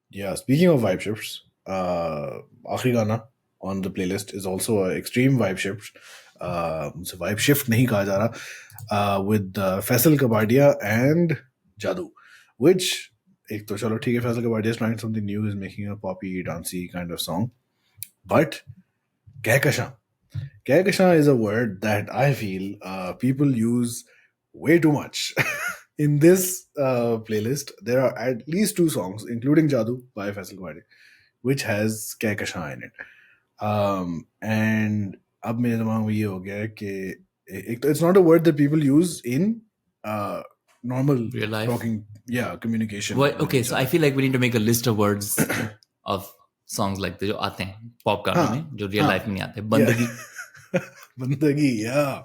Yeah, speaking of vibe shifts, आखिरी गाना on the playlist is also an extreme vibe shift. So vibe shift नहीं कहा जा रहा with Faisal Kabadia and Jadoo, which एक तो चलो ठीक है Faisal Kabadia is trying something new, is making a poppy, dancey kind of song, but Kehkashan is a word that I feel people use way too much. In this playlist, there are at least two songs, including Jadoo by Faisal Kabadia, which has Kehkashan in it. And अब मेरे दिमाग में ये हो गया है कि एक तो it's not a word that people use in normal Real life. talking, communication. Okay, so I feel like we need to make a list of words of songs like the जो आते हैं पॉप गानों में जो real life में नहीं आते. बंदगी. बंदगी, yeah.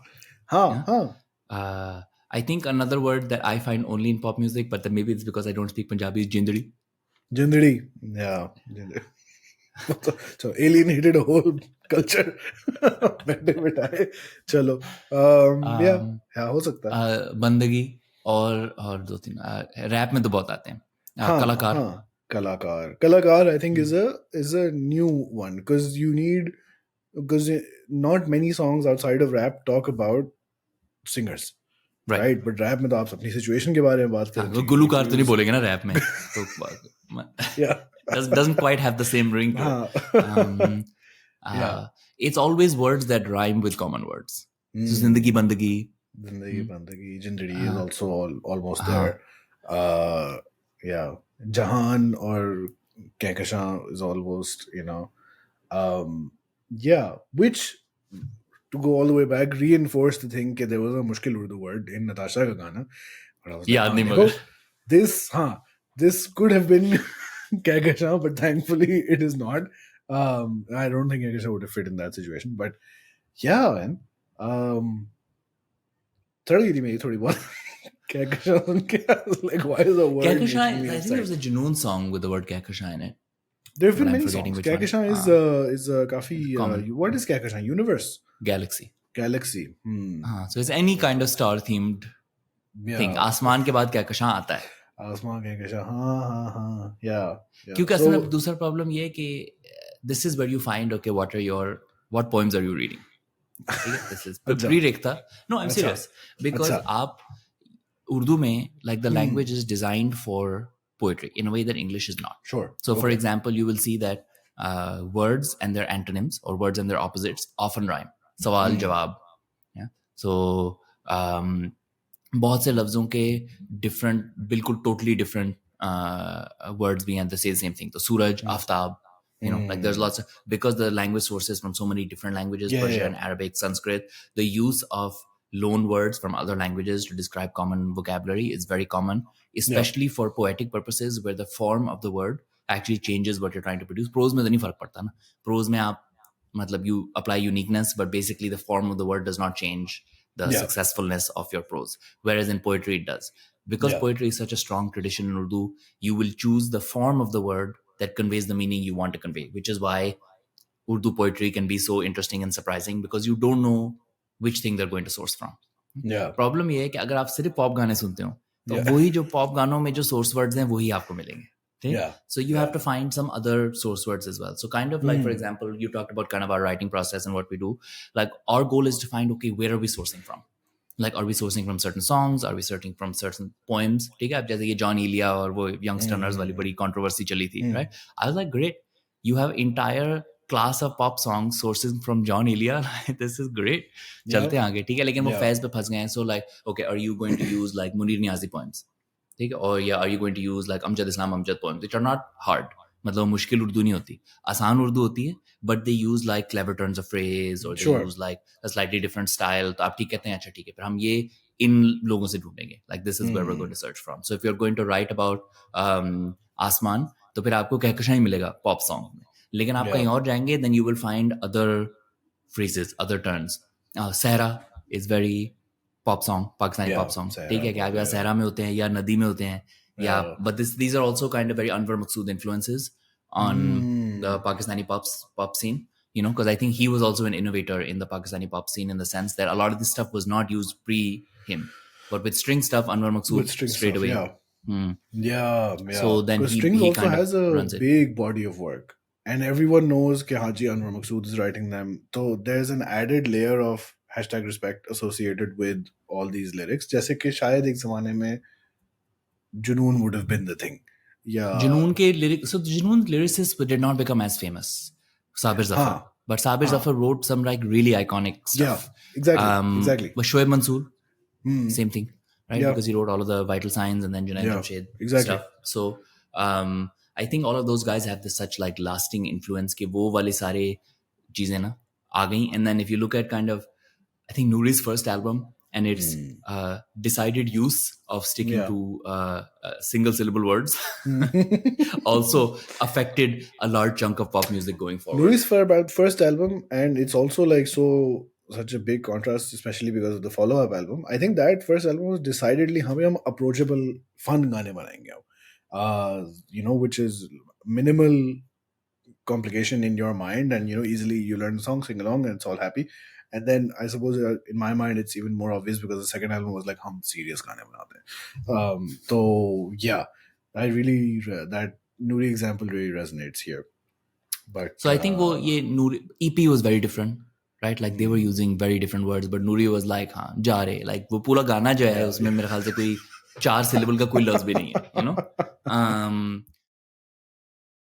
I think another word that I find only in pop music, but then maybe it's because I don't speak Punjabi, is jindri. Jindri, yeah. Jindri. So alienated a whole culture. चलो हो सकता है. बंदगी और दो तीन rap में तो बहुत आते हैं. कलाकार I think is a new one because not many songs outside of rap talk about singers. Right, but rap में तो आप अपनी सिचुएशन के बारे में बात करते हैं. गुलूकार तो नहीं बोलेंगे ना रैप में. तो yeah. doesn't quite have the same ring to it. It's always words that rhyme with common words. So zindagi bandagi. Zindagi bandagi. Jindri is also almost there. Jahan or Kehkashan is almost, which, to go all the way back, reinforced the thing that there was a mushkil Urdu word in Natasha ka gana. But I was like, this could have been Kehkashan, but thankfully it is not. I don't think Kehkashan would have fit in that situation. But yeah, man. Kehkashan, like, why is the word? Kehkashan, I think there was a Junoon song with the word Kehkashan in it. There have been many songs. Kehkashan is kafi. What is Kehkashan? Universe? Galaxy. So it's any kind of star themed thing. आसमान के बाद Kehkashan आता है. आसमान Kehkashan, हाँ. Yeah. क्योंकि असल में दूसरा प्रॉब्लम ये है कि this is where you find, okay, what poems are you reading? This is pre-rekhta. No, I'm serious. Because आप Urdu में, like, the language is designed for poetry in a way that English is not. Sure. So, for example, you will see that words and their antonyms or words and their opposites often rhyme. Sawal, jawab. Yeah. So, बहुत से लफ्जों के different, बिल्कुल totally different words भी हैं that say the same thing. So, Suraj, Aftab. Like there's lots of, because the language sources from so many different languages, Persian, Arabic, Sanskrit, the use of loan words from other languages to describe common vocabulary is very common, especially for poetic purposes where the form of the word actually changes what you're trying to produce. Prose में तो नहीं फर्क पड़ता ना. Prose में आप मतलब you apply uniqueness, but basically the form of the word does not change the successfulness of your prose. Whereas in poetry it does. Because poetry is such a strong tradition in Urdu, you will choose the form of the word that conveys the meaning you want to convey, which is why Urdu poetry can be so interesting and surprising because you don't know which thing they're going to source from. Problem ये है कि अगर आप सिर्फ pop गाने सुनते हो तो वही जो पॉप गानों में जो source words हैं वही आपको मिलेंगे. So you have to find some other source words as well. So kind of like, for example, you talked about kind of our writing process and what we do. Like our goal is to find, okay, where are we sourcing from? Like, are we sourcing from certain songs? Are we sourcing from certain poems? ठीक है, अब जैसे ये John Elia और वो Youngsters वाली बड़ी controversy चली थी, right? I was like, great, you have entire class of pop songs sourcing from John Elia. This is great. चलते आगे, ठीक है, लेकिन वो फैज पे फंस गए हैं. So like, okay, are you going to use like Munir Niazi poems? ठीक है, or are you going to use like Amjad Islam Amjad poems, which are not hard. मतलब मुश्किल उर्दू नहीं होती, आसान उर्दू होती है, but they use like clever turns of phrase or they use like a slightly different style. तो आप ठीक कहते हैं, अच्छा ठीक है, फिर हम ये इन लोगों से ढूंढेंगे. Like this is where we're going to search from. So if you're going to write about आसमान, तो फिर आपको कहकशां ही मिलेगा pop song में. लेकिन आप कहीं और जाएंगे, then you will find other phrases, other turns. सहरा is very pop song, Pakistani pop song. ठीक है, कि आप या सहरा में होते हैं या नदी में होते हैं. Yeah, but these are also kind of very Anwar Maqsood influences on the Pakistani pop scene, because I think he was also an innovator in the Pakistani pop scene in the sense that a lot of this stuff was not used pre him, but with string stuff, Anwar Maqsood straight away Hmm. Yeah, yeah. So then Because he Strings he also kind of has a runs it. big body of work, and everyone knows कि हाँ जी Anwar Maqsood is writing them. So there's an added layer of hashtag respect associated with all these lyrics. जैसे कि शायद एक ज़माने में जुनून would have been the thing. Yeah, Junoon ke lyrics, so Junoon lyricists did not become as famous. Sabir Zafar, हाँ, but Sabir हाँ, Zafar wrote some like really iconic yeah, stuff. exactly, exactly. But Shoaib Mansoor, Hmm. same thing, right? Yeah, Because he wrote all of the Vital Signs and then Junaid yeah, Jamshed exactly. stuff. So I think all of those guys have this such like lasting influence कि वो वाले सारे चीजें ना आ गई. And then if you look at kind of, I think Nouri's first album and its Hmm. decided use of sticking Yeah. to single syllable words Hmm. also affected a large chunk of pop music going forward. Louis about first album, and it's also like so such a big contrast, especially because of the follow-up album. I think that first album was decidedly hum approachable, fun gaane banayenge ab. Which is minimal complication in your mind, and easily you learn the song, sing along, and it's all happy. And then I suppose in my mind it's even more obvious because the second album was like hum serious gaane banate hain. So yeah, I really that Nuri example really resonates here. But So I think वो ये Noori EP was very different, right? Like they were hmm, using very different words, but Noori was like हाँ जा रहे, like वो पूरा गाना जो है yeah, उसमें मेरे ख्याल से कोई 4 syllable का कोई लफ्ज भी नहीं है, you know.